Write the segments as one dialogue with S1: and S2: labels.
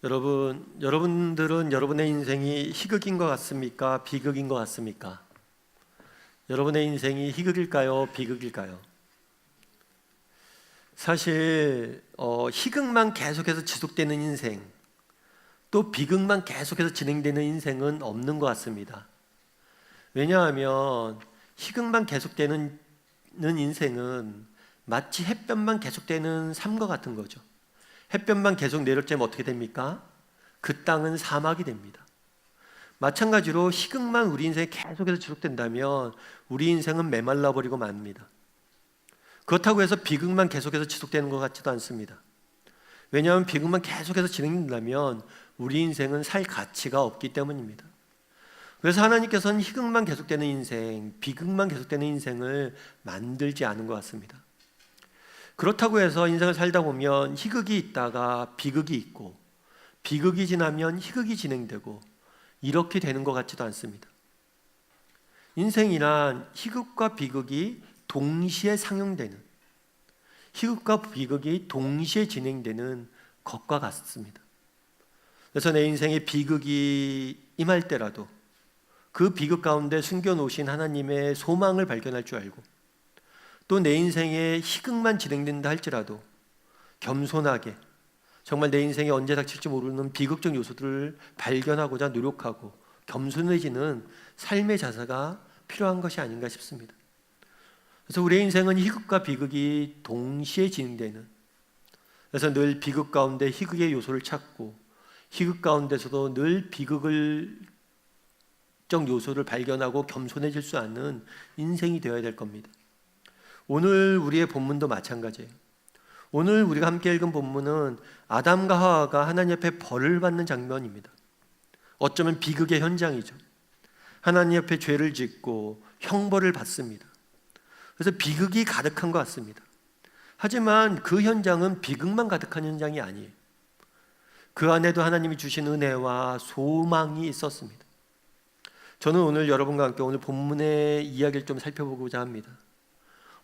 S1: 여러분들은 여러분의 인생이 희극인 것 같습니까? 비극인 것 같습니까? 여러분의 인생이 희극일까요? 비극일까요? 사실 희극만 계속해서 지속되는 인생, 또 비극만 계속해서 진행되는 인생은 없는 것 같습니다. 왜냐하면 희극만 계속되는 인생은 마치 햇볕만 계속되는 삶과 같은 거죠. 햇볕만 계속 내려쬐면 어떻게 됩니까? 그 땅은 사막이 됩니다. 마찬가지로 희극만 우리 인생에 계속해서 지속된다면 우리 인생은 메말라 버리고 맙니다. 그렇다고 해서 비극만 계속해서 지속되는 것 같지도 않습니다. 왜냐하면 비극만 계속해서 진행된다면 우리 인생은 살 가치가 없기 때문입니다. 그래서 하나님께서는 희극만 계속되는 인생, 비극만 계속되는 인생을 만들지 않은 것 같습니다. 그렇다고 해서 인생을 살다 보면 희극이 있다가 비극이 있고, 비극이 지나면 희극이 진행되고, 이렇게 되는 것 같지도 않습니다. 인생이란 희극과 비극이 동시에 상영되는, 희극과 비극이 동시에 진행되는 것과 같습니다. 그래서 내 인생에 비극이 임할 때라도 그 비극 가운데 숨겨놓으신 하나님의 소망을 발견할 줄 알고, 또 내 인생에 희극만 진행된다 할지라도 겸손하게 정말 내 인생에 언제 닥칠지 모르는 비극적 요소들을 발견하고자 노력하고 겸손해지는 삶의 자세가 필요한 것이 아닌가 싶습니다. 그래서 우리의 인생은 희극과 비극이 동시에 진행되는, 그래서 늘 비극 가운데 희극의 요소를 찾고 희극 가운데서도 늘 비극적 요소를 발견하고 겸손해질 수 있는 인생이 되어야 될 겁니다. 오늘 우리의 본문도 마찬가지예요. 오늘 우리가 함께 읽은 본문은 아담과 하와가 하나님 앞에 벌을 받는 장면입니다. 어쩌면 비극의 현장이죠. 하나님 앞에 죄를 짓고 형벌을 받습니다. 그래서 비극이 가득한 것 같습니다. 하지만 그 현장은 비극만 가득한 현장이 아니에요. 그 안에도 하나님이 주신 은혜와 소망이 있었습니다. 저는 오늘 여러분과 함께 오늘 본문의 이야기를 좀 살펴보고자 합니다.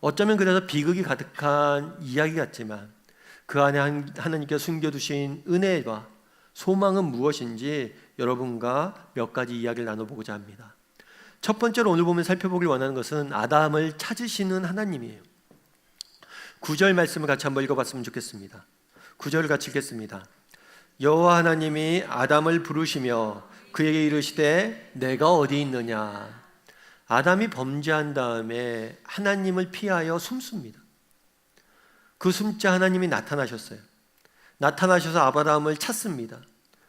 S1: 어쩌면 그래서 비극이 가득한 이야기 같지만 그 안에 하나님께서 숨겨두신 은혜와 소망은 무엇인지 여러분과 몇 가지 이야기를 나눠보고자 합니다. 첫 번째로 오늘 보면 살펴보길 원하는 것은 아담을 찾으시는 하나님이에요. 9절 말씀을 같이 한번 읽어봤으면 좋겠습니다. 9절을 같이 읽겠습니다. 여호와 하나님이 아담을 부르시며 그에게 이르시되 내가 어디 있느냐. 아담이 범죄한 다음에 하나님을 피하여 숨습니다. 그 숨자 하나님이 나타나셨어요. 나타나셔서 아브라함을 찾습니다.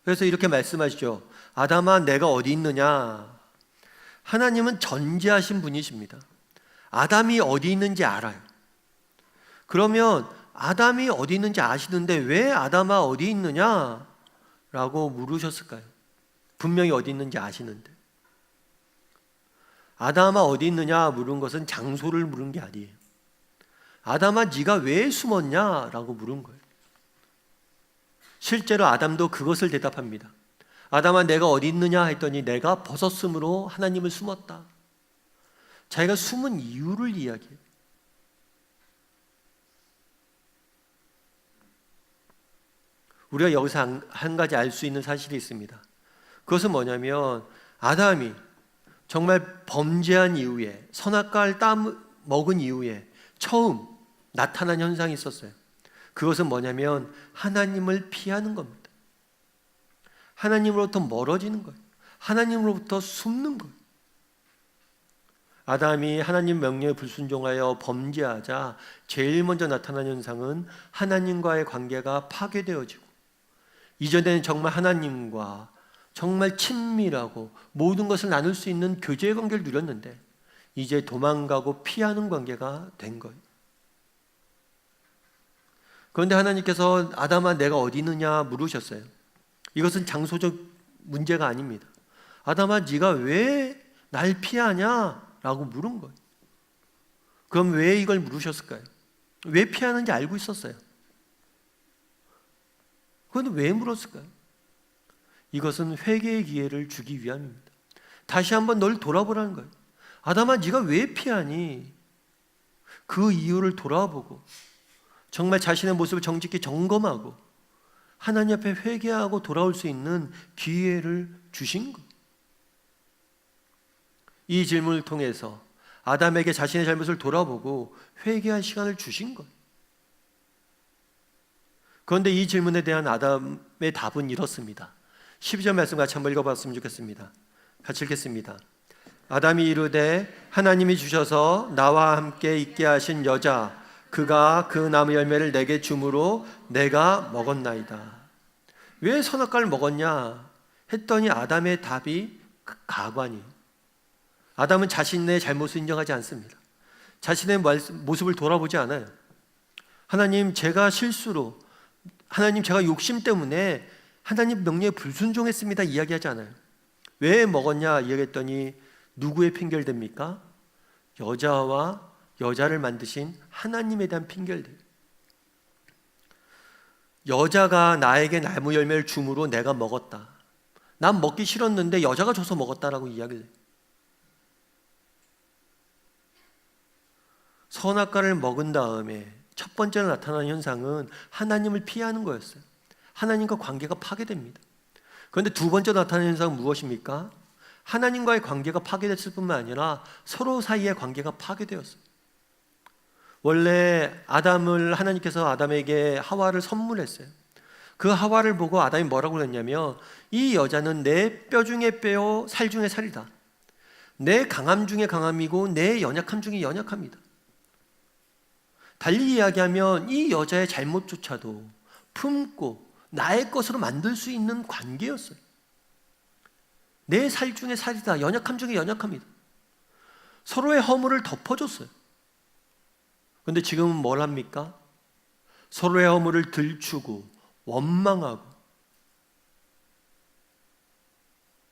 S1: 그래서 이렇게 말씀하시죠. 아담아 내가 어디 있느냐. 하나님은 전지하신 분이십니다. 아담이 어디 있는지 알아요. 그러면 아담이 어디 있는지 아시는데 왜 아담아 어디 있느냐 라고 물으셨을까요? 분명히 어디 있는지 아시는데. 아담아 어디 있느냐 물은 것은 장소를 물은 게 아니에요. 아담아 네가 왜 숨었냐 라고 물은 거예요. 실제로 아담도 그것을 대답합니다. 아담아 내가 어디 있느냐 했더니 내가 벗었으므로 하나님을 숨었다. 자기가 숨은 이유를 이야기해요. 우리가 여기서 한 가지 알 수 있는 사실이 있습니다. 그것은 뭐냐면 아담이 정말 범죄한 이후에 선악과를 먹은 이후에 처음 나타난 현상이 있었어요. 그것은 뭐냐면 하나님을 피하는 겁니다. 하나님으로부터 멀어지는 거예요. 하나님으로부터 숨는 거예요. 아담이 하나님 명령에 불순종하여 범죄하자 제일 먼저 나타난 현상은 하나님과의 관계가 파괴되어지고, 이전에는 정말 하나님과 정말 친밀하고 모든 것을 나눌 수 있는 교제의 관계를 누렸는데 이제 도망가고 피하는 관계가 된 거예요. 그런데 하나님께서 아담아 내가 어디 있느냐 물으셨어요. 이것은 장소적 문제가 아닙니다. 아담아 네가 왜 날 피하냐 라고 물은 거예요. 그럼 왜 이걸 물으셨을까요? 왜 피하는지 알고 있었어요. 그런데 왜 물었을까요? 이것은 회개의 기회를 주기 위함입니다. 다시 한번 널 돌아보라는 거예요. 아담아 네가 왜 피하니? 그 이유를 돌아보고 정말 자신의 모습을 정직히 점검하고 하나님 앞에 회개하고 돌아올 수 있는 기회를 주신 것. 이 질문을 통해서 아담에게 자신의 잘못을 돌아보고 회개할 시간을 주신 것. 그런데 이 질문에 대한 아담의 답은 이렇습니다. 12절 말씀 같이 한번 읽어봤으면 좋겠습니다. 같이 읽겠습니다. 아담이 이르되 하나님이 주셔서 나와 함께 있게 하신 여자 그가 그 나무 열매를 내게 주므로 내가 먹었나이다. 왜 선악과를 먹었냐 했더니 아담의 답이 가관이에요. 아담은 자신의 잘못을 인정하지 않습니다. 자신의 모습을 돌아보지 않아요. 하나님, 제가 실수로, 하나님, 제가 욕심 때문에 하나님 명령에 불순종했습니다 이야기하지 않아요. 왜 먹었냐 이야기했더니 누구의 핑계를 댑니까? 여자와 여자를 만드신 하나님에 대한 핑계를 대요. 여자가 나에게 나무 열매를 줌으로 내가 먹었다. 난 먹기 싫었는데 여자가 줘서 먹었다라고 이야기를 해요. 선악과를 먹은 다음에 첫 번째로 나타나는 현상은 하나님을 피하는 거였어요. 하나님과 관계가 파괴됩니다. 그런데 두 번째로 나타나는 현상은 무엇입니까? 하나님과의 관계가 파괴됐을 뿐만 아니라 서로 사이의 관계가 파괴되었어요. 원래 하나님께서 아담에게 하와를 선물했어요. 그 하와를 보고 아담이 뭐라고 그랬냐면 이 여자는 내 뼈 중에 뼈요 살 중에 살이다. 내 강함 중에 강함이고 내 연약함 중에 연약합니다. 달리 이야기하면 이 여자의 잘못조차도 품고 나의 것으로 만들 수 있는 관계였어요. 내 살 중에 살이다. 연약함 중에 연약합니다. 서로의 허물을 덮어줬어요. 그런데 지금은 뭘 합니까? 서로의 허물을 들추고 원망하고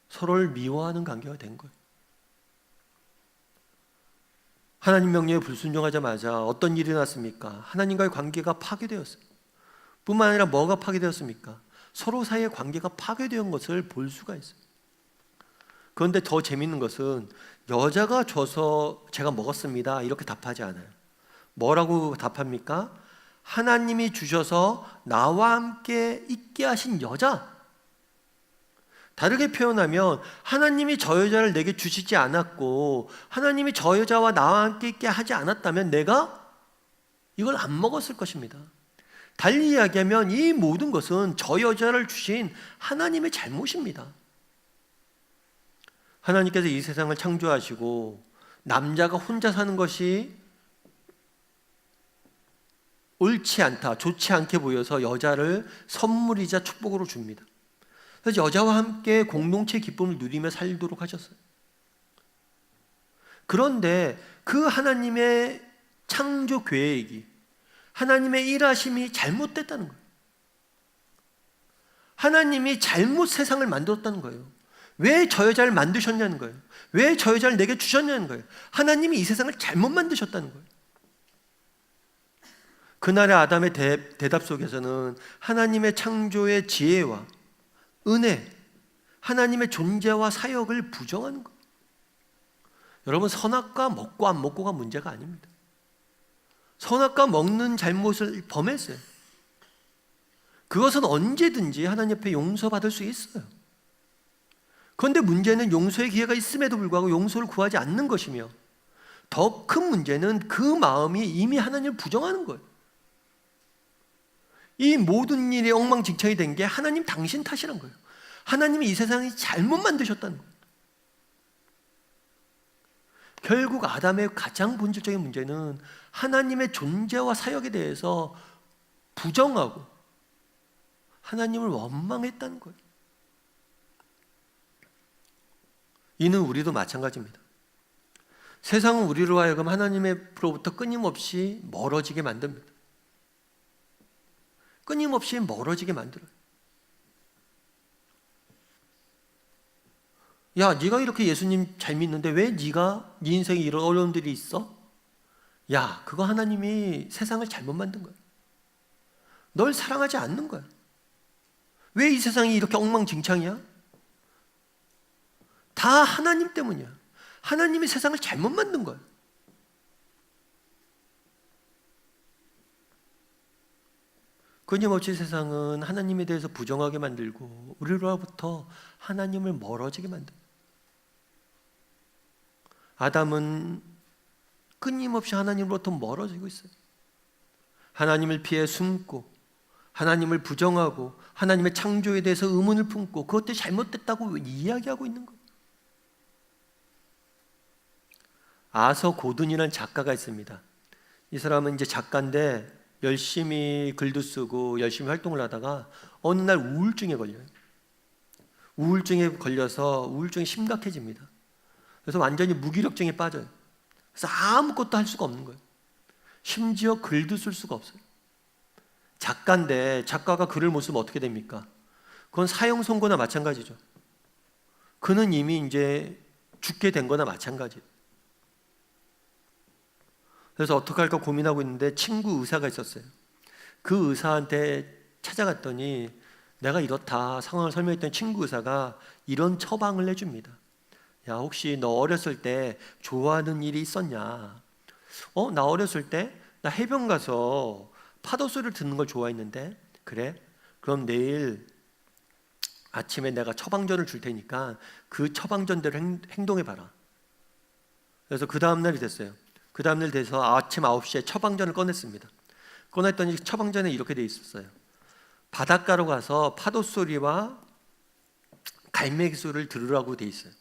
S1: 서로를 미워하는 관계가 된 거예요. 하나님 명령에 불순종하자마자 어떤 일이 났습니까? 하나님과의 관계가 파괴되었어요. 뿐만 아니라 뭐가 파괴되었습니까? 서로 사이의 관계가 파괴된 것을 볼 수가 있어요. 그런데 더 재밌는 것은 여자가 줘서 제가 먹었습니다 이렇게 답하지 않아요. 뭐라고 답합니까? 하나님이 주셔서 나와 함께 있게 하신 여자. 다르게 표현하면 하나님이 저 여자를 내게 주시지 않았고 하나님이 저 여자와 나와 함께 있게 하지 않았다면 내가 이걸 안 먹었을 것입니다. 달리 이야기하면 이 모든 것은 저 여자를 주신 하나님의 잘못입니다. 하나님께서 이 세상을 창조하시고 남자가 혼자 사는 것이 옳지 않다, 좋지 않게 보여서 여자를 선물이자 축복으로 줍니다. 그래서 여자와 함께 공동체 기쁨을 누리며 살도록 하셨어요. 그런데 그 하나님의 창조 계획이, 하나님의 일하심이 잘못됐다는 거예요. 하나님이 잘못 세상을 만들었다는 거예요. 왜 저 여자를 만드셨냐는 거예요. 왜 저 여자를 내게 주셨냐는 거예요. 하나님이 이 세상을 잘못 만드셨다는 거예요. 그날의 아담의 대답 속에서는 하나님의 창조의 지혜와 은혜, 하나님의 존재와 사역을 부정하는 것. 여러분, 선악과 먹고 안 먹고가 문제가 아닙니다. 선악과 먹는 잘못을 범했어요. 그것은 언제든지 하나님 앞에 용서받을 수 있어요. 그런데 문제는 용서의 기회가 있음에도 불구하고 용서를 구하지 않는 것이며 더 큰 문제는 그 마음이 이미 하나님을 부정하는 거예요. 이 모든 일이 엉망진창이 된 게 하나님 당신 탓이란 거예요. 하나님이 이 세상을 잘못 만드셨다는 거예요. 결국 아담의 가장 본질적인 문제는 하나님의 존재와 사역에 대해서 부정하고 하나님을 원망했다는 거예요. 이는 우리도 마찬가지입니다. 세상은 우리로 하여금 하나님으로부터 끊임없이 멀어지게 만듭니다. 끊임없이 멀어지게 만들어요. 야, 네가 이렇게 예수님 잘 믿는데 왜 네 인생에 이런 어려움들이 있어? 야, 그거 하나님이 세상을 잘못 만든 거야. 널 사랑하지 않는 거야. 왜 이 세상이 이렇게 엉망진창이야? 다 하나님 때문이야. 하나님이 세상을 잘못 만든 거야. 끊임없이 세상은 하나님에 대해서 부정하게 만들고 우리로부터 하나님을 멀어지게 만듭니다. 아담은 끊임없이 하나님으로부터 멀어지고 있어요. 하나님을 피해 숨고 하나님을 부정하고 하나님의 창조에 대해서 의문을 품고 그것들이 잘못됐다고 이야기하고 있는 거예요. 아서 고든이라는 작가가 있습니다. 이 사람은 이제 작가인데 열심히 글도 쓰고 열심히 활동을 하다가 어느 날 우울증에 걸려요. 우울증에 걸려서 우울증이 심각해집니다. 그래서 완전히 무기력증에 빠져요. 그래서 아무것도 할 수가 없는 거예요. 심지어 글도 쓸 수가 없어요. 작가인데 작가가 글을 못 쓰면 어떻게 됩니까? 그건 사형 선고나 마찬가지죠. 그는 이미 이제 죽게 된 거나 마찬가지예요. 그래서 어떻게 할까 고민하고 있는데 친구 의사가 있었어요. 그 의사한테 찾아갔더니 내가 이렇다 상황을 설명했더니 친구 의사가 이런 처방을 해줍니다. 야, 혹시 너 어렸을 때 좋아하는 일이 있었냐? 나 어렸을 때 나 해변 가서 파도 소리를 듣는 걸 좋아했는데. 그래? 그럼 내일 아침에 내가 처방전을 줄 테니까 그 처방전대로 행동해봐라. 그래서 그 다음날이 됐어요. 그 다음날 돼서 아침 9시에 처방전을 꺼냈습니다. 꺼냈더니 처방전에 이렇게 돼 있었어요. 바닷가로 가서 파도 소리와 갈매기 소리를 들으라고 돼 있어요.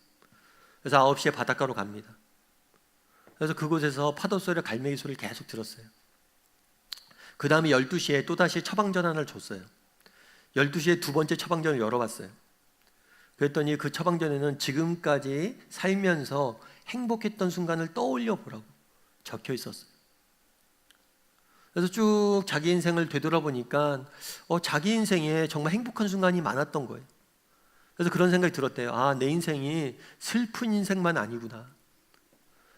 S1: 그래서 9시에 바닷가로 갑니다. 그래서 그곳에서 파도 소리와 갈매기 소리를 계속 들었어요. 그 다음에 12시에 또다시 처방전 하나를 줬어요. 12시에 두 번째 처방전을 열어봤어요. 그랬더니 그 처방전에는 지금까지 살면서 행복했던 순간을 떠올려 보라고 적혀 있었어요. 그래서 쭉 자기 인생을 되돌아보니까 자기 인생에 정말 행복한 순간이 많았던 거예요. 그래서 그런 생각이 들었대요. 아, 내 인생이 슬픈 인생만 아니구나.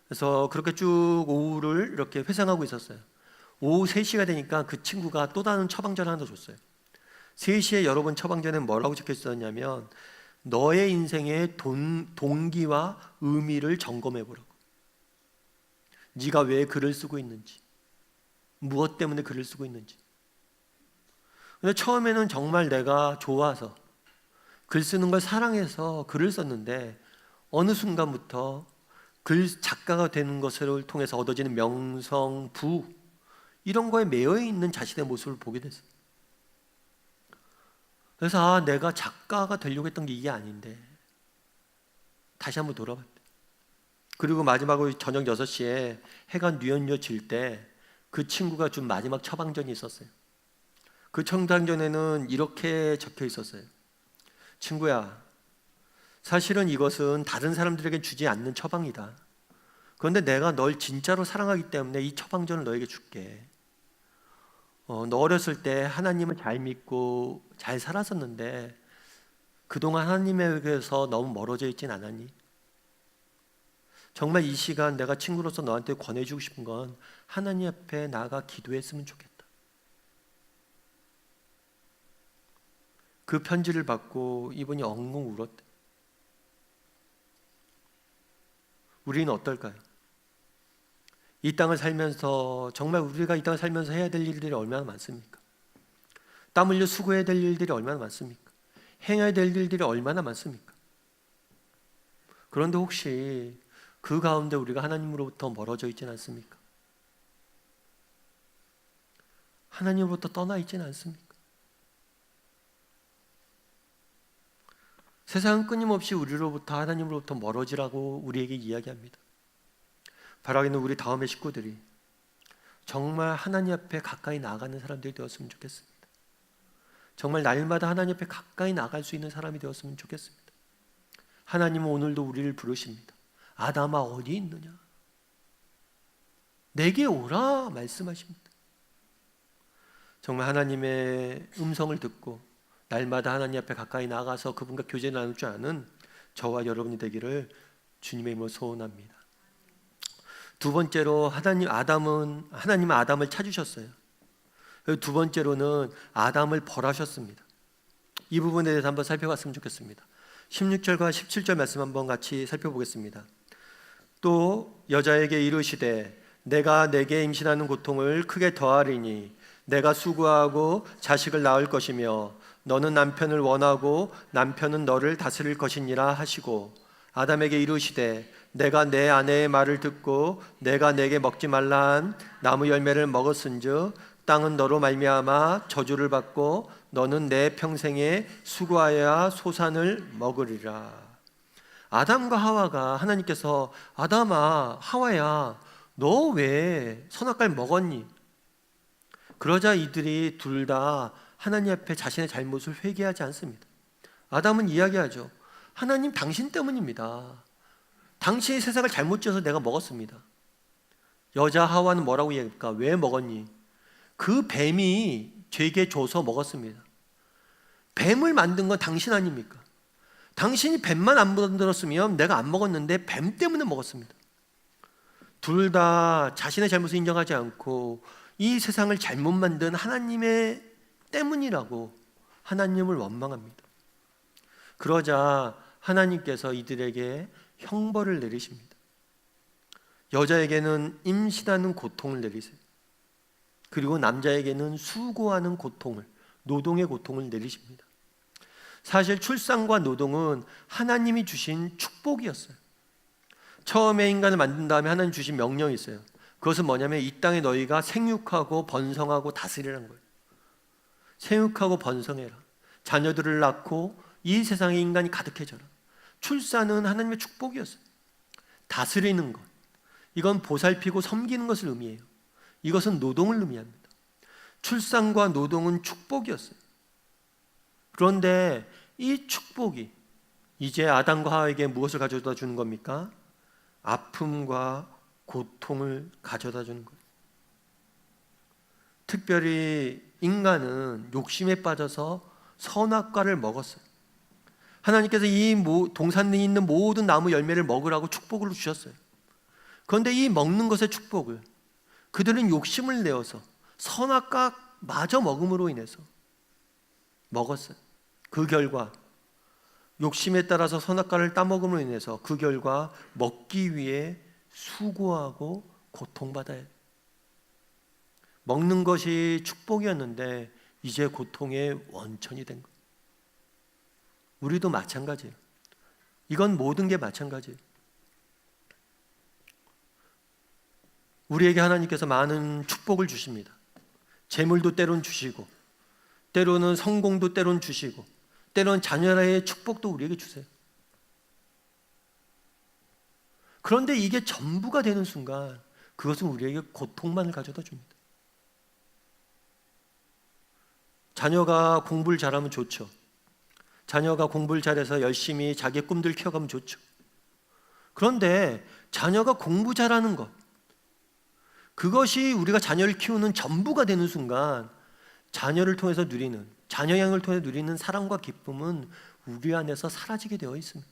S1: 그래서 그렇게 쭉 오후를 이렇게 회상하고 있었어요. 오후 3시가 되니까 그 친구가 또 다른 처방전 하나 줬어요. 3시에 열어본 처방전에 뭐라고 적혀 있었냐면 너의 인생의 동기와 의미를 점검해 보라고. 네가 왜 글을 쓰고 있는지, 무엇 때문에 글을 쓰고 있는지. 근데 처음에는 정말 내가 좋아서 글 쓰는 걸 사랑해서 글을 썼는데 어느 순간부터 작가가 되는 것을 통해서 얻어지는 명성, 부 이런 거에 매여 있는 자신의 모습을 보게 됐어요. 그래서 내가 작가가 되려고 했던 게 이게 아닌데 다시 한번 돌아봤대. 그리고 마지막으로 저녁 6시에 해가 뉘엿뉘엿 질 때 그 친구가 준 마지막 처방전이 있었어요. 그 처방전에는 이렇게 적혀 있었어요. 친구야, 사실은 이것은 다른 사람들에게 주지 않는 처방이다. 그런데 내가 널 진짜로 사랑하기 때문에 이 처방전을 너에게 줄게. 너 어렸을 때 하나님을 잘 믿고 잘 살았었는데 그동안 하나님에게서 너무 멀어져 있진 않았니? 정말 이 시간 내가 친구로서 너한테 권해주고 싶은 건 하나님 앞에 나아가 기도했으면 좋겠다. 그 편지를 받고 이분이 엉엉 울었대. 우리는 어떨까요? 이 땅을 살면서 정말 우리가 이 땅을 살면서 해야 될 일들이 얼마나 많습니까? 땀 흘려 수고해야 될 일들이 얼마나 많습니까? 행해야 될 일들이 얼마나 많습니까? 그런데 혹시 그 가운데 우리가 하나님으로부터 멀어져 있지는 않습니까? 하나님으로부터 떠나 있지는 않습니까? 세상은 끊임없이 우리로부터 하나님으로부터 멀어지라고 우리에게 이야기합니다. 바라기는 우리 다음의 식구들이 정말 하나님 앞에 가까이 나아가는 사람들이 되었으면 좋겠습니다. 정말 날마다 하나님 앞에 가까이 나갈 수 있는 사람이 되었으면 좋겠습니다. 하나님은 오늘도 우리를 부르십니다. 아담아 어디 있느냐? 내게 오라 말씀하십니다. 정말 하나님의 음성을 듣고 날마다 하나님 앞에 가까이 나가서 그분과 교제를 나눌 줄 아는 저와 여러분이 되기를 주님의 이름으로 소원합니다. 두 번째로 하나님은 아담을 찾으셨어요. 두 번째로는 아담을 벌하셨습니다. 이 부분에 대해서 한번 살펴봤으면 좋겠습니다. 16절과 17절 말씀 한번 같이 살펴보겠습니다. 또 여자에게 이르시되 내가 내게 임신하는 고통을 크게 더하리니 내가 수고하고 자식을 낳을 것이며 너는 남편을 원하고 남편은 너를 다스릴 것이니라 하시고 아담에게 이르시되 내가 내 아내의 말을 듣고 내가 내게 먹지 말라 한 나무 열매를 먹었은즉 땅은 너로 말미암아 저주를 받고 너는 내 평생에 수고하여야 소산을 먹으리라. 아담과 하와가 하나님께서 아담아 하와야 너 왜 선악과를 먹었니? 그러자 이들이 둘 다 하나님 앞에 자신의 잘못을 회개하지 않습니다. 아담은 이야기하죠. 하나님 당신 때문입니다. 당신이 세상을 잘못 지어서 내가 먹었습니다. 여자 하와는 뭐라고 얘기할까? 왜 먹었니? 그 뱀이 죄에게 줘서 먹었습니다. 뱀을 만든 건 당신 아닙니까? 당신이 뱀만 안 만들었으면 내가 안 먹었는데 뱀 때문에 먹었습니다. 둘 다 자신의 잘못을 인정하지 않고 이 세상을 잘못 만든 하나님의 때문이라고 하나님을 원망합니다. 그러자 하나님께서 이들에게 형벌을 내리십니다. 여자에게는 임신하는 고통을 내리세요. 그리고 남자에게는 수고하는 고통을, 노동의 고통을 내리십니다. 사실 출산과 노동은 하나님이 주신 축복이었어요. 처음에 인간을 만든 다음에 하나님 주신 명령이 있어요. 그것은 뭐냐면 이 땅에 너희가 생육하고 번성하고 다스리라는 거예요. 생육하고 번성해라. 자녀들을 낳고 이 세상에 인간이 가득해져라. 출산은 하나님의 축복이었어요. 다스리는 것, 이건 보살피고 섬기는 것을 의미해요. 이것은 노동을 의미합니다. 출산과 노동은 축복이었어요. 그런데 이 축복이 이제 아담과 하와에게 무엇을 가져다 주는 겁니까? 아픔과 고통을 가져다 주는 거예요. 특별히 인간은 욕심에 빠져서 선악과를 먹었어요. 하나님께서 이 동산에 있는 모든 나무 열매를 먹으라고 축복을 주셨어요. 그런데 이 먹는 것의 축복을 그들은 욕심을 내어서 선악과 마저 먹음으로 인해서 먹었어요. 그 결과 욕심에 따라서 선악과를 따먹음으로 인해서 그 결과 먹기 위해 수고하고 고통받아야 해요. 먹는 것이 축복이었는데 이제 고통의 원천이 된 거예요. 우리도 마찬가지예요. 이건 모든 게 마찬가지예요. 우리에게 하나님께서 많은 축복을 주십니다. 재물도 때론 주시고 때로는 성공도 때론 주시고 때로는 자녀의 축복도 우리에게 주세요. 그런데 이게 전부가 되는 순간 그것은 우리에게 고통만을 가져다 줍니다. 자녀가 공부를 잘하면 좋죠. 자녀가 공부를 잘해서 열심히 자기의 꿈들 키워가면 좋죠. 그런데 자녀가 공부 잘하는 것, 그것이 우리가 자녀를 키우는 전부가 되는 순간 자녀를 통해서 누리는, 자녀 양을 통해 누리는 사랑과 기쁨은 우리 안에서 사라지게 되어 있습니다.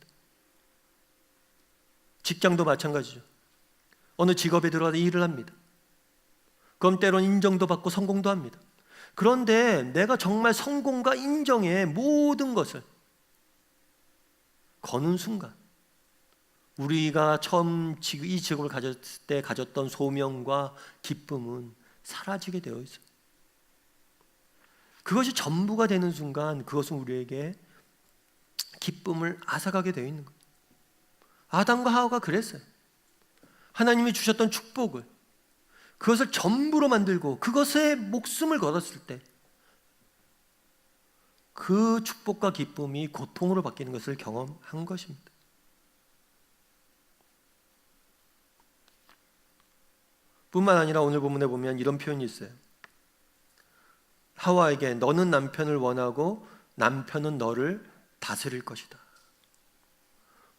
S1: 직장도 마찬가지죠. 어느 직업에 들어가서 일을 합니다. 그럼 때론 인정도 받고 성공도 합니다. 그런데 내가 정말 성공과 인정의 모든 것을 거는 순간 우리가 처음 이 직업을 가졌을 때 가졌던 소명과 기쁨은 사라지게 되어 있어요. 그것이 전부가 되는 순간 그것은 우리에게 기쁨을 앗아가게 되어 있는 거예요. 아담과 하와가 그랬어요. 하나님이 주셨던 축복을 그것을 전부로 만들고 그것에 목숨을 걸었을 때 그 축복과 기쁨이 고통으로 바뀌는 것을 경험한 것입니다. 뿐만 아니라 오늘 본문에 보면 이런 표현이 있어요. 하와에게 너는 남편을 원하고 남편은 너를 다스릴 것이다.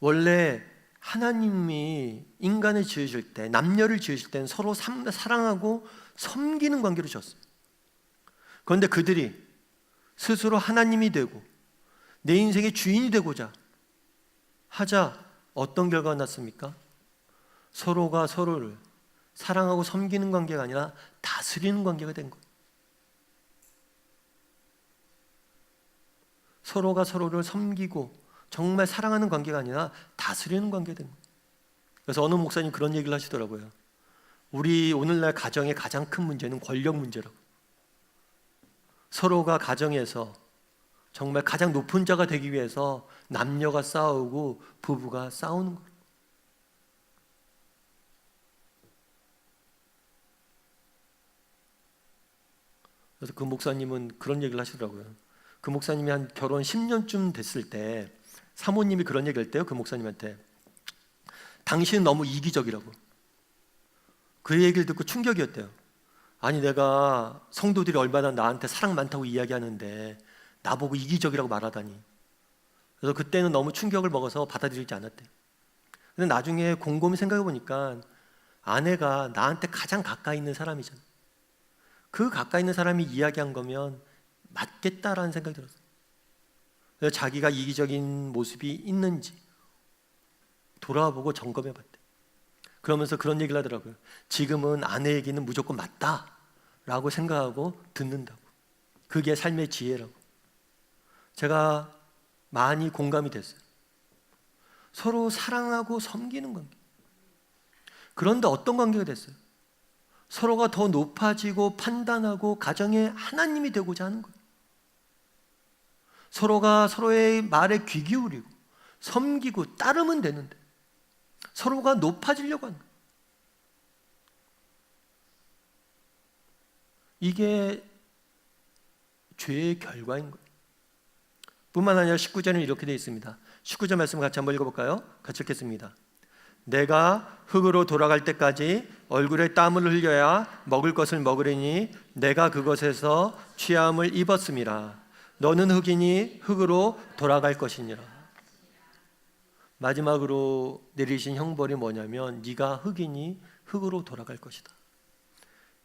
S1: 원래 하나님이 인간을 지으실 때, 남녀를 지으실 때는 서로 사랑하고 섬기는 관계로 지었어요. 그런데 그들이 스스로 하나님이 되고 내 인생의 주인이 되고자 하자 어떤 결과가 났습니까? 서로가 서로를 사랑하고 섬기는 관계가 아니라 다스리는 관계가 된 거예요. 서로가 서로를 섬기고 정말 사랑하는 관계가 아니라 다스리는 관계가 된 거예요. 그래서 어느 목사님 그런 얘기를 하시더라고요. 우리 오늘날 가정의 가장 큰 문제는 권력 문제라고. 서로가 가정에서 정말 가장 높은 자가 되기 위해서 남녀가 싸우고 부부가 싸우는 거예요. 그래서 그 목사님은 그런 얘기를 하시더라고요. 그 목사님이 한 결혼 10년쯤 됐을 때 사모님이 그런 얘기를 했대요. 그 목사님한테 당신은 너무 이기적이라고. 그 얘기를 듣고 충격이었대요. 아니 내가 성도들이 얼마나 나한테 사랑 많다고 이야기하는데 나보고 이기적이라고 말하다니. 그래서 그때는 너무 충격을 먹어서 받아들이지 않았대. 근데 나중에 곰곰이 생각해 보니까 아내가 나한테 가장 가까이 있는 사람이잖아. 그 가까이 있는 사람이 이야기한 거면 맞겠다라는 생각이 들었어요. 그래서 자기가 이기적인 모습이 있는지 돌아보고 점검해 봤대. 그러면서 그런 얘기를 하더라고요. 지금은 아내 얘기는 무조건 맞다라고 생각하고 듣는다고. 그게 삶의 지혜라고. 제가 많이 공감이 됐어요. 서로 사랑하고 섬기는 관계. 그런데 어떤 관계가 됐어요? 서로가 더 높아지고 판단하고 가정의 하나님이 되고자 하는 거예요. 서로가 서로의 말에 귀 기울이고 섬기고 따르면 되는데 서로가 높아지려고 하는 거예요. 이게 죄의 결과인 거예요. 뿐만 아니라 19절은 이렇게 되어 있습니다. 19절 말씀 같이 한번 읽어볼까요? 같이 읽겠습니다. 내가 흙으로 돌아갈 때까지 얼굴에 땀을 흘려야 먹을 것을 먹으리니 내가 그것에서 취함을 입었음이라. 너는 흙이니 흙으로 돌아갈 것이니라. 마지막으로 내리신 형벌이 뭐냐면 네가 흙이니 흙으로 돌아갈 것이다.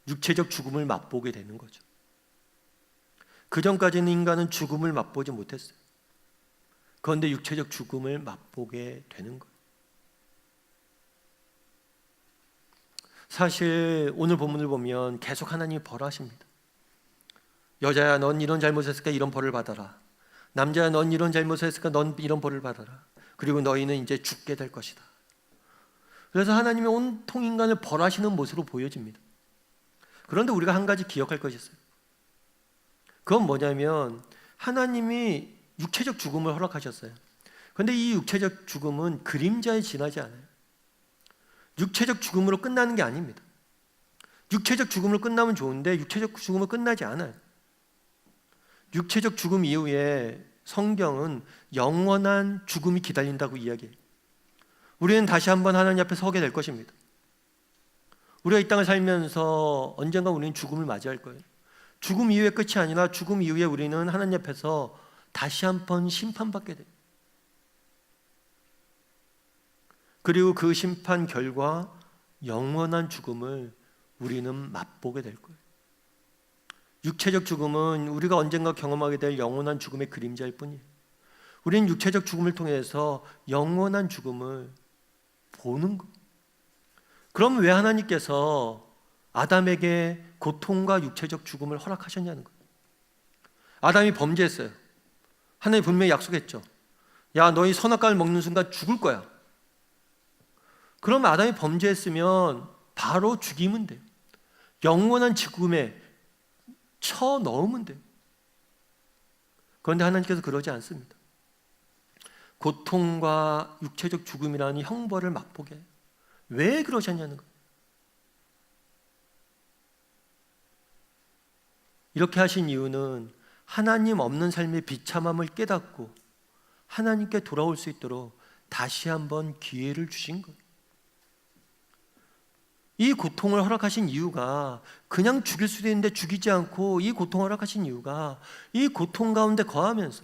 S1: 육체적 죽음을 맛보게 되는 거죠. 그 전까지는 인간은 죽음을 맛보지 못했어요. 그런데 육체적 죽음을 맛보게 되는 거예요. 사실 오늘 본문을 보면 계속 하나님이 벌하십니다. 여자야 넌 이런 잘못했으니까 이런 벌을 받아라. 남자야 넌 이런 잘못했으니까 넌 이런 벌을 받아라. 그리고 너희는 이제 죽게 될 것이다. 그래서 하나님이 온통 인간을 벌하시는 모습으로 보여집니다. 그런데 우리가 한 가지 기억할 것이 있어요. 그건 뭐냐면 하나님이 육체적 죽음을 허락하셨어요. 그런데 이 육체적 죽음은 그림자에 지나지 않아요. 육체적 죽음으로 끝나는 게 아닙니다. 육체적 죽음으로 끝나면 좋은데 육체적 죽음으로 끝나지 않아요. 육체적 죽음 이후에 성경은 영원한 죽음이 기다린다고 이야기해요. 우리는 다시 한번 하나님 앞에 서게 될 것입니다. 우리가 이 땅을 살면서 언젠가 우리는 죽음을 맞이할 거예요. 죽음 이후의 끝이 아니라 죽음 이후에 우리는 하나님 앞에서 다시 한번 심판받게 돼요. 그리고 그 심판 결과 영원한 죽음을 우리는 맛보게 될 거예요. 육체적 죽음은 우리가 언젠가 경험하게 될 영원한 죽음의 그림자일 뿐이에요. 우리는 육체적 죽음을 통해서 영원한 죽음을 보는 거예요. 그럼 왜 하나님께서 아담에게 고통과 육체적 죽음을 허락하셨냐는 거예요. 아담이 범죄했어요. 하나님이 분명히 약속했죠. 야, 너희 선악과를 먹는 순간 죽을 거야. 그럼 아담이 범죄했으면 바로 죽이면 돼요. 영원한 죽음에 쳐 넣으면 돼요. 그런데 하나님께서 그러지 않습니다. 고통과 육체적 죽음이라는 형벌을 맛보게 해요. 왜 그러셨냐는 거예요. 이렇게 하신 이유는 하나님 없는 삶의 비참함을 깨닫고 하나님께 돌아올 수 있도록 다시 한번 기회를 주신 거예요. 이 고통을 허락하신 이유가 그냥 죽일 수도 있는데 죽이지 않고 이 고통을 허락하신 이유가 이 고통 가운데 거하면서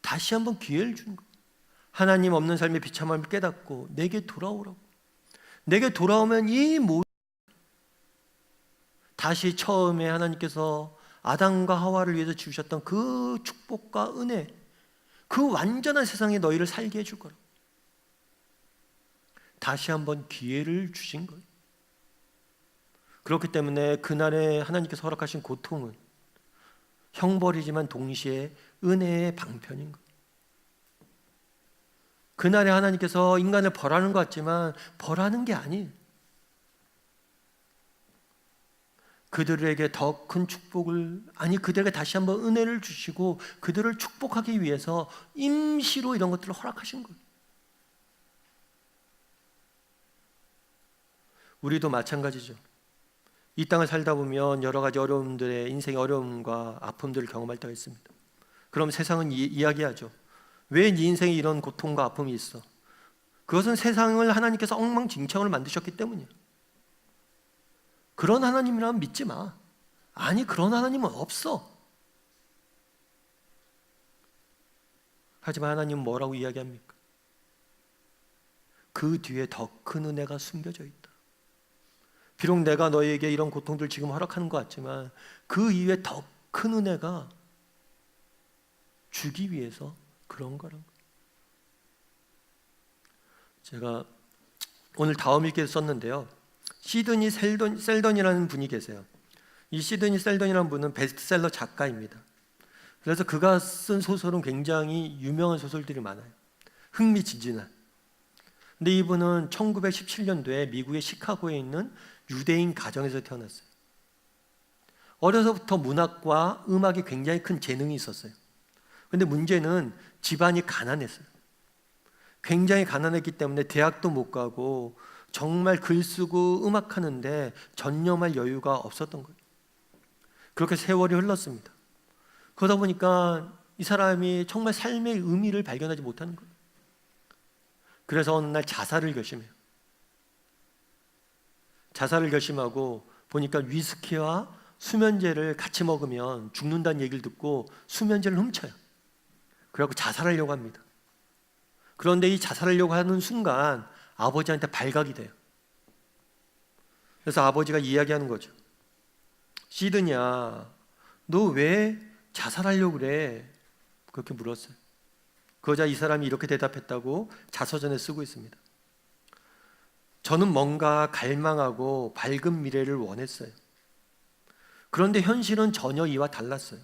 S1: 다시 한번 기회를 주는 거예요. 하나님 없는 삶의 비참함을 깨닫고 내게 돌아오라고. 내게 돌아오면 이 모든 다시 처음에 하나님께서 아담과 하와를 위해서 주셨던 그 축복과 은혜, 그 완전한 세상에 너희를 살게 해줄 거라고. 다시 한번 기회를 주신 거예요. 그렇기 때문에 그날에 하나님께서 허락하신 고통은 형벌이지만 동시에 은혜의 방편인 거예요. 그날에 하나님께서 인간을 벌하는 것 같지만 벌하는 게 아니에요. 그들에게 더 큰 축복을, 아니 그들에게 다시 한번 은혜를 주시고 그들을 축복하기 위해서 임시로 이런 것들을 허락하신 거예요. 우리도 마찬가지죠. 이 땅을 살다 보면 여러 가지 어려움들의, 인생의 어려움과 아픔들을 경험할 때가 있습니다. 그럼 세상은 이야기하죠. 왜 네 인생에 이런 고통과 아픔이 있어? 그것은 세상을 하나님께서 엉망진창으로 만드셨기 때문이에요. 그런 하나님이라면 믿지 마. 아니, 그런 하나님은 없어. 하지만 하나님은 뭐라고 이야기합니까? 그 뒤에 더 큰 은혜가 숨겨져 있다. 비록 내가 너에게 이런 고통들을 지금 허락하는 것 같지만 그 이후에 더 큰 은혜가 주기 위해서 그런 거라고. 제가 오늘 다음 읽기에 썼는데요, 시드니 셀던이라는 분이 계세요. 이 시드니 셀던이라는 분은 베스트셀러 작가입니다. 그래서 그가 쓴 소설은 굉장히 유명한 소설들이 많아요. 흥미진진한. 근데 이분은 1917년도에 미국의 시카고에 있는 유대인 가정에서 태어났어요. 어려서부터 문학과 음악에 굉장히 큰 재능이 있었어요. 근데 문제는 집안이 가난했어요. 굉장히 가난했기 때문에 대학도 못 가고 정말 글 쓰고 음악하는데 전념할 여유가 없었던 거예요. 그렇게 세월이 흘렀습니다. 그러다 보니까 이 사람이 정말 삶의 의미를 발견하지 못하는 거예요. 그래서 어느 날 자살을 결심해요. 자살을 결심하고 보니까 위스키와 수면제를 같이 먹으면 죽는다는 얘기를 듣고 수면제를 훔쳐요. 그래갖고 자살하려고 합니다. 그런데 이 자살하려고 하는 순간 아버지한테 발각이 돼요. 그래서 아버지가 이야기하는 거죠. 시드냐, 너 왜 자살하려고 그래? 그렇게 물었어요. 그러자 이 사람이 이렇게 대답했다고 자서전에 쓰고 있습니다. 저는 뭔가 갈망하고 밝은 미래를 원했어요. 그런데 현실은 전혀 이와 달랐어요.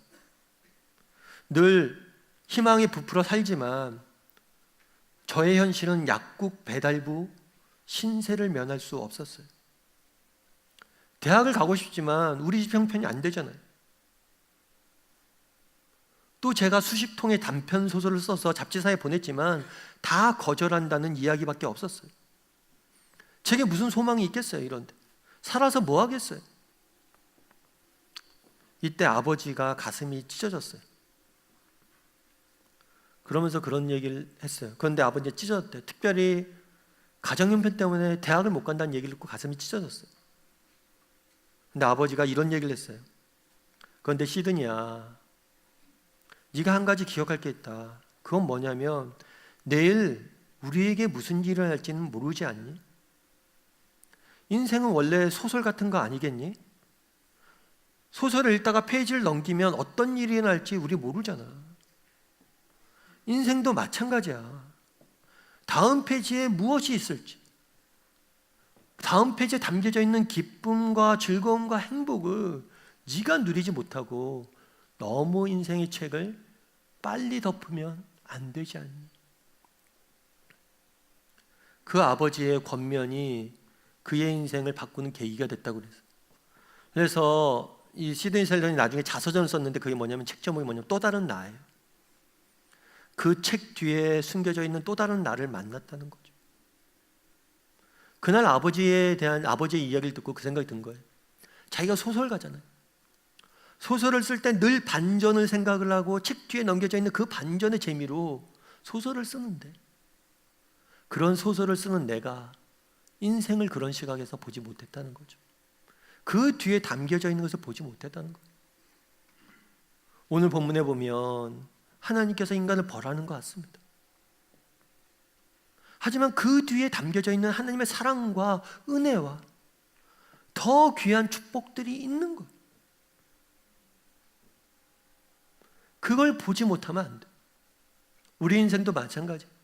S1: 늘 희망에 부풀어 살지만 저의 현실은 약국 배달부 신세를 면할 수 없었어요. 대학을 가고 싶지만 우리 집 형편이 안 되잖아요. 또 제가 수십 통의 단편 소설을 써서 잡지사에 보냈지만 다 거절한다는 이야기밖에 없었어요. 제게 무슨 소망이 있겠어요, 이런데. 살아서 뭐 하겠어요? 이때 아버지가 가슴이 찢어졌어요. 그러면서 그런 얘기를 했어요. 그런데 아버지가 찢어졌대요. 특별히 가정형편 때문에 대학을 못 간다는 얘기를 듣고 가슴이 찢어졌어요. 근데 아버지가 이런 얘기를 했어요. 그런데 시드니야, 네가 한 가지 기억할 게 있다. 그건 뭐냐면 내일 우리에게 무슨 일을 할지는 모르지 않니? 인생은 원래 소설 같은 거 아니겠니? 소설을 읽다가 페이지를 넘기면 어떤 일이 일어날지 우리 모르잖아. 인생도 마찬가지야. 다음 페이지에 무엇이 있을지, 다음 페이지에 담겨져 있는 기쁨과 즐거움과 행복을 네가 누리지 못하고 너무 인생의 책을 빨리 덮으면 안 되지 않니? 그 아버지의 권면이 그의 인생을 바꾸는 계기가 됐다고 그랬어요. 그래서 이 시드니 셀던이 나중에 자서전을 썼는데 그게 뭐냐면, 책 제목이 뭐냐면 또 다른 나예요. 그 책 뒤에 숨겨져 있는 또 다른 나를 만났다는 거죠. 그날 아버지에 대한 아버지의 이야기를 듣고 그 생각이 든 거예요. 자기가 소설가잖아요. 소설을 쓸 때 늘 반전을 생각을 하고 책 뒤에 넘겨져 있는 그 반전의 재미로 소설을 쓰는데, 그런 소설을 쓰는 내가 인생을 그런 시각에서 보지 못했다는 거죠. 그 뒤에 담겨져 있는 것을 보지 못했다는 거예요. 오늘 본문에 보면 하나님께서 인간을 벌하는 것 같습니다. 하지만 그 뒤에 담겨져 있는 하나님의 사랑과 은혜와 더 귀한 축복들이 있는 거예요. 그걸 보지 못하면 안 돼. 우리 인생도 마찬가지예요.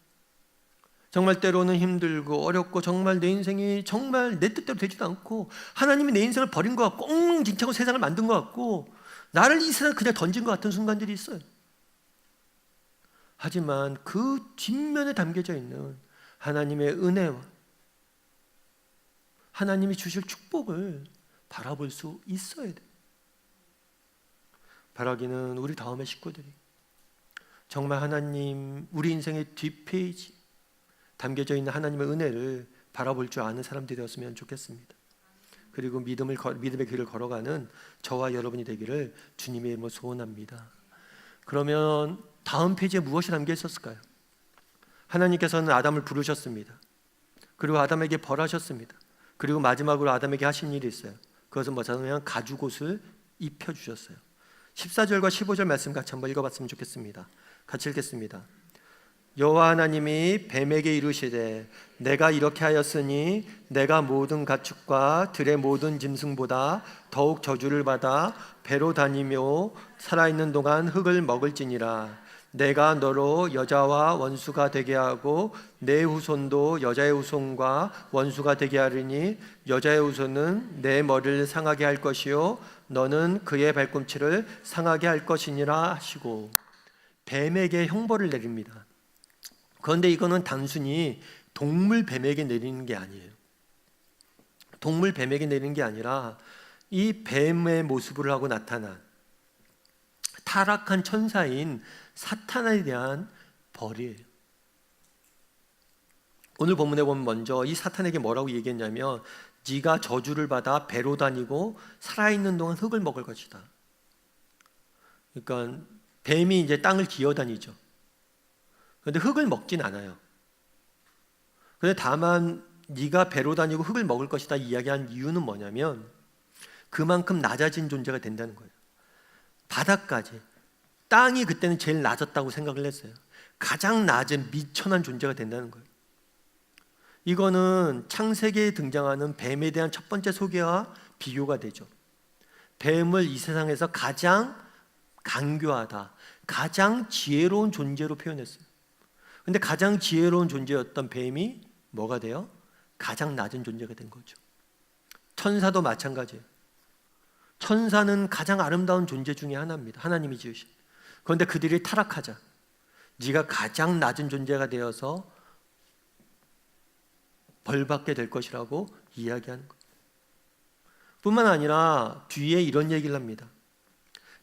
S1: 정말 때로는 힘들고 어렵고 정말 내 인생이 정말 내 뜻대로 되지도 않고 하나님이 내 인생을 버린 것 같고 엉망진창으로 세상을 만든 것 같고 나를 이 세상에 그냥 던진 것 같은 순간들이 있어요. 하지만 그 뒷면에 담겨져 있는 하나님의 은혜와 하나님이 주실 축복을 바라볼 수 있어야 돼. 바라기는 우리 다음의 식구들이 정말 하나님, 우리 인생의 뒷페이지 담겨져 있는 하나님의 은혜를 바라볼 줄 아는 사람들이 되었으면 좋겠습니다. 그리고 믿음의 길을 걸어가는 저와 여러분이 되기를 주님의 이름으로 소원합니다. 그러면 다음 페이지에 무엇이 담겨 있었을까요? 하나님께서는 아담을 부르셨습니다. 그리고 아담에게 벌하셨습니다. 그리고 마지막으로 아담에게 하신 일이 있어요. 그것은 뭐냐면 가죽옷을 입혀주셨어요. 14절과 15절 말씀 같이 한번 읽어봤으면 좋겠습니다. 같이 읽겠습니다. 여호와 하나님이 뱀에게 이르시되 내가 이렇게 하였으니 내가 모든 가축과 들의 모든 짐승보다 더욱 저주를 받아 배로 다니며 살아있는 동안 흙을 먹을지니라. 내가 너로 여자와 원수가 되게 하고 내 후손도 여자의 후손과 원수가 되게 하리니 여자의 후손은 내 머리를 상하게 할 것이요 너는 그의 발꿈치를 상하게 할 것이니라 하시고 뱀에게 형벌을 내립니다. 그런데 이거는 단순히 동물 뱀에게 내리는 게 아니에요. 동물 뱀에게 내리는 게 아니라 이 뱀의 모습을 하고 나타난 타락한 천사인 사탄에 대한 벌이에요. 오늘 본문에 보면 먼저 이 사탄에게 뭐라고 얘기했냐면 네가 저주를 받아 배로 다니고 살아있는 동안 흙을 먹을 것이다. 그러니까 뱀이 이제 땅을 기어다니죠. 그런데 흙을 먹진 않아요. 그런데 다만 네가 배로 다니고 흙을 먹을 것이다 이야기한 이유는 뭐냐면 그만큼 낮아진 존재가 된다는 거예요. 바닥까지. 땅이 그때는 제일 낮았다고 생각을 했어요. 가장 낮은 미천한 존재가 된다는 거예요. 이거는 창세기에 등장하는 뱀에 대한 첫 번째 소개와 비교가 되죠. 뱀을 이 세상에서 가장 간교하다, 가장 지혜로운 존재로 표현했어요. 근데 가장 지혜로운 존재였던 뱀이 뭐가 돼요? 가장 낮은 존재가 된 거죠. 천사도 마찬가지예요. 천사는 가장 아름다운 존재 중에 하나입니다. 하나님이 지으신. 그런데 그들이 타락하자 네가 가장 낮은 존재가 되어서 벌받게 될 것이라고 이야기하는 거예요. 뿐만 아니라 뒤에 이런 얘기를 합니다.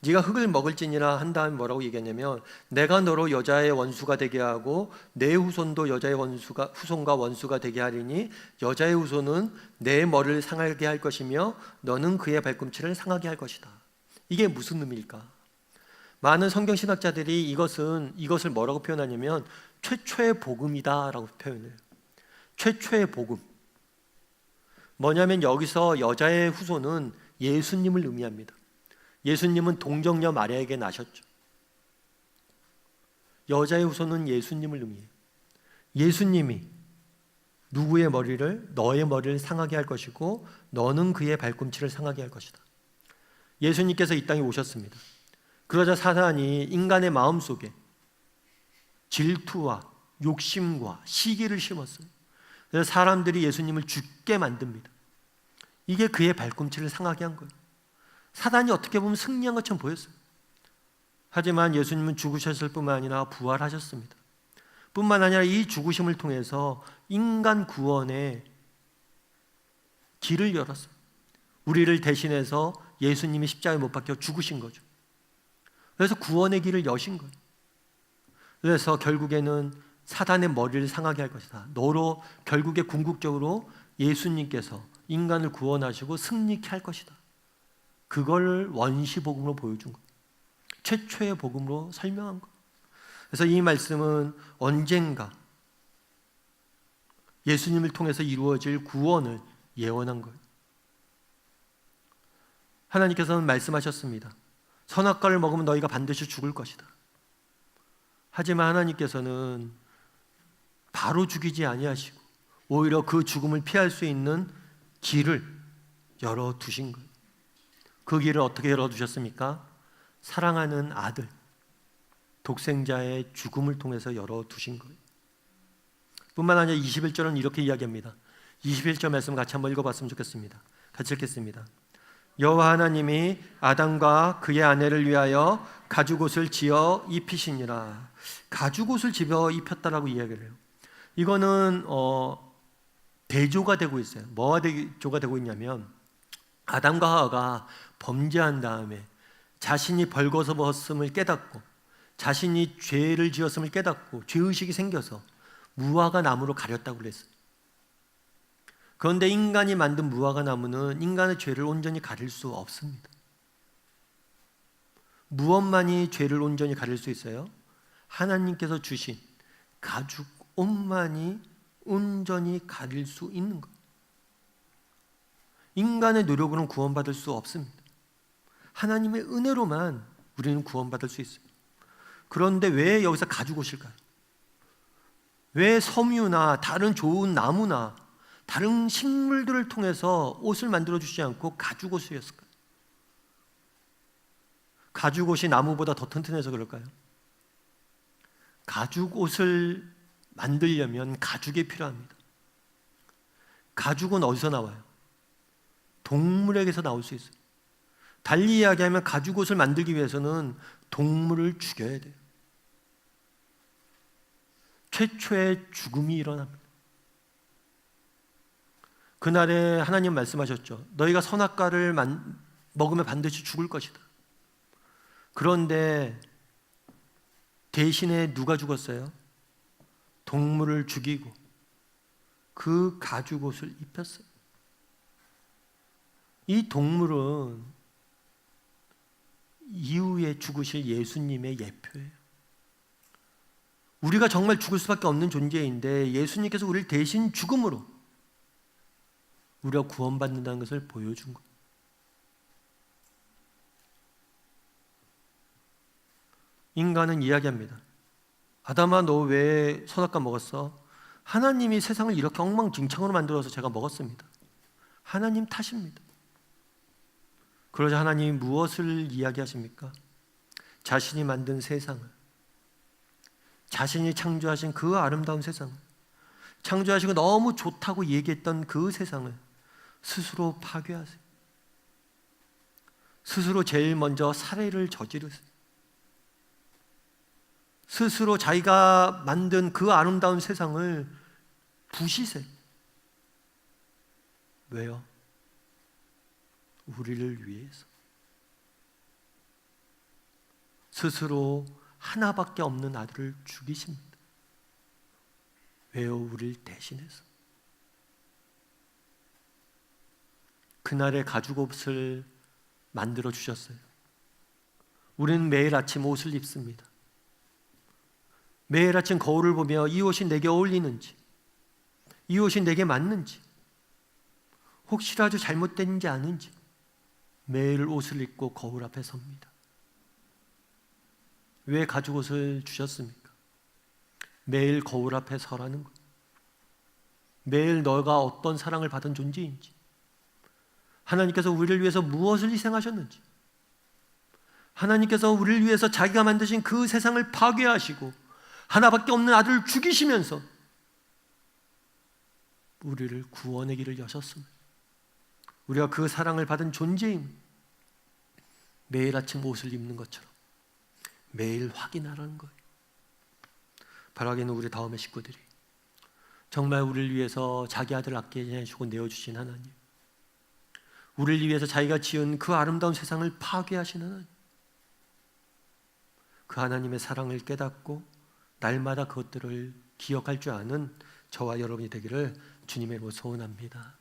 S1: 네가 흙을 먹을지니라 한 다음에 뭐라고 얘기하냐면 내가 너로 여자의 원수가 되게 하고 내 후손도 여자의 후손과 원수가 되게 하리니 여자의 후손은 내 머리를 상하게 할 것이며 너는 그의 발꿈치를 상하게 할 것이다. 이게 무슨 의미일까? 많은 성경신학자들이 이것을 뭐라고 표현하냐면 최초의 복음이다라고 표현해요. 최초의 복음. 뭐냐면 여기서 여자의 후손은 예수님을 의미합니다. 예수님은 동정녀 마리아에게 나셨죠. 여자의 후손은 예수님을 의미해요. 예수님이 누구의 머리를, 너의 머리를 상하게 할 것이고 너는 그의 발꿈치를 상하게 할 것이다. 예수님께서 이 땅에 오셨습니다. 그러자 사단이 인간의 마음속에 질투와 욕심과 시기를 심었어요. 그래서 사람들이 예수님을 죽게 만듭니다. 이게 그의 발꿈치를 상하게 한 거예요. 사단이 어떻게 보면 승리한 것처럼 보였어요. 하지만 예수님은 죽으셨을 뿐만 아니라 부활하셨습니다. 뿐만 아니라 이 죽으심을 통해서 인간 구원의 길을 열었어요. 우리를 대신해서 예수님이 십자가에 못 박혀 죽으신 거죠. 그래서 구원의 길을 여신 거예요. 그래서 결국에는 사단의 머리를 상하게 할 것이다. 너로 결국에 궁극적으로 예수님께서 인간을 구원하시고 승리케 할 것이다. 그걸 원시복음으로 보여준 거예요. 최초의 복음으로 설명한 거예요. 그래서 이 말씀은 언젠가 예수님을 통해서 이루어질 구원을 예언한 거예요. 하나님께서는 말씀하셨습니다. 선악과를 먹으면 너희가 반드시 죽을 것이다. 하지만 하나님께서는 바로 죽이지 아니하시고 오히려 그 죽음을 피할 수 있는 길을 열어두신 거예요. 그 길을 어떻게 열어두셨습니까? 사랑하는 아들, 독생자의 죽음을 통해서 열어두신 거예요. 뿐만 아니라 21절은 이렇게 이야기합니다. 21절 말씀 같이 한번 읽어봤으면 좋겠습니다. 같이 읽겠습니다. 여호와 하나님이 아담과 그의 아내를 위하여 가죽옷을 지어 입히시니라. 가죽옷을 지어 입혔다라고 이야기를 해요. 이거는 대조가 되고 있어요. 뭐가 대조가 되고 있냐면 아담과 하와가 범죄한 다음에 자신이 벌거벗음을 깨닫고 자신이 죄를 지었음을 깨닫고 죄의식이 생겨서 무화과 나무로 가렸다고 그랬어요. 그런데 인간이 만든 무화과 나무는 인간의 죄를 온전히 가릴 수 없습니다. 무엇만이 죄를 온전히 가릴 수 있어요? 하나님께서 주신 가죽 옷만이 온전히 가릴 수 있는 것. 인간의 노력으로는 구원받을 수 없습니다. 하나님의 은혜로만 우리는 구원받을 수 있어요. 그런데 왜 여기서 가죽 옷일까요? 왜 섬유나 다른 좋은 나무나 다른 식물들을 통해서 옷을 만들어 주지 않고 가죽 옷이었을까요? 가죽 옷이 나무보다 더 튼튼해서 그럴까요? 가죽 옷을 만들려면 가죽이 필요합니다. 가죽은 어디서 나와요? 동물에게서 나올 수 있어요. 달리 이야기하면 가죽 옷을 만들기 위해서는 동물을 죽여야 돼요. 최초의 죽음이 일어납니다. 그날에 하나님 말씀하셨죠. 너희가 선악과를 먹으면 반드시 죽을 것이다. 그런데 대신에 누가 죽었어요? 동물을 죽이고 그 가죽 옷을 입혔어요. 이 동물은 이후에 죽으실 예수님의 예표예요. 우리가 정말 죽을 수밖에 없는 존재인데 예수님께서 우리를 대신 죽음으로 우리가 구원받는다는 것을 보여준 거예요. 인간은 이야기합니다. 아담아, 너 왜 선악과 먹었어? 하나님이 세상을 이렇게 엉망진창으로 만들어서 제가 먹었습니다. 하나님 탓입니다. 그러자 하나님이 무엇을 이야기하십니까? 자신이 만든 세상을, 자신이 창조하신 그 아름다운 세상을, 창조하시고 너무 좋다고 얘기했던 그 세상을 스스로 파괴하세요. 스스로 제일 먼저 살해를 저지르세요. 스스로 자기가 만든 그 아름다운 세상을 부시세요. 왜요? 우리를 위해서. 스스로 하나밖에 없는 아들을 죽이십니다. 왜요? 우리를 대신해서. 그날의 가죽 옷을 만들어 주셨어요. 우리는 매일 아침 옷을 입습니다. 매일 아침 거울을 보며 이 옷이 내게 어울리는지, 이 옷이 내게 맞는지, 혹시라도 잘못된지 아는지 매일 옷을 입고 거울 앞에 섭니다. 왜 가죽 옷을 주셨습니까? 매일 거울 앞에 서라는 것. 매일 너가 어떤 사랑을 받은 존재인지, 하나님께서 우리를 위해서 무엇을 희생하셨는지, 하나님께서 우리를 위해서 자기가 만드신 그 세상을 파괴하시고 하나밖에 없는 아들을 죽이시면서 우리를 구원의 길을 여셨습니다. 우리가 그 사랑을 받은 존재임, 매일 아침 옷을 입는 것처럼 매일 확인하라는 거예요. 바라기는 우리 다음의 식구들이 정말 우리를 위해서 자기 아들을 아끼시고 내어주신 하나님, 우리를 위해서 자기가 지은 그 아름다운 세상을 파괴하신 하나님, 그 하나님의 사랑을 깨닫고 날마다 그것들을 기억할 줄 아는 저와 여러분이 되기를 주님의 이름으로 소원합니다.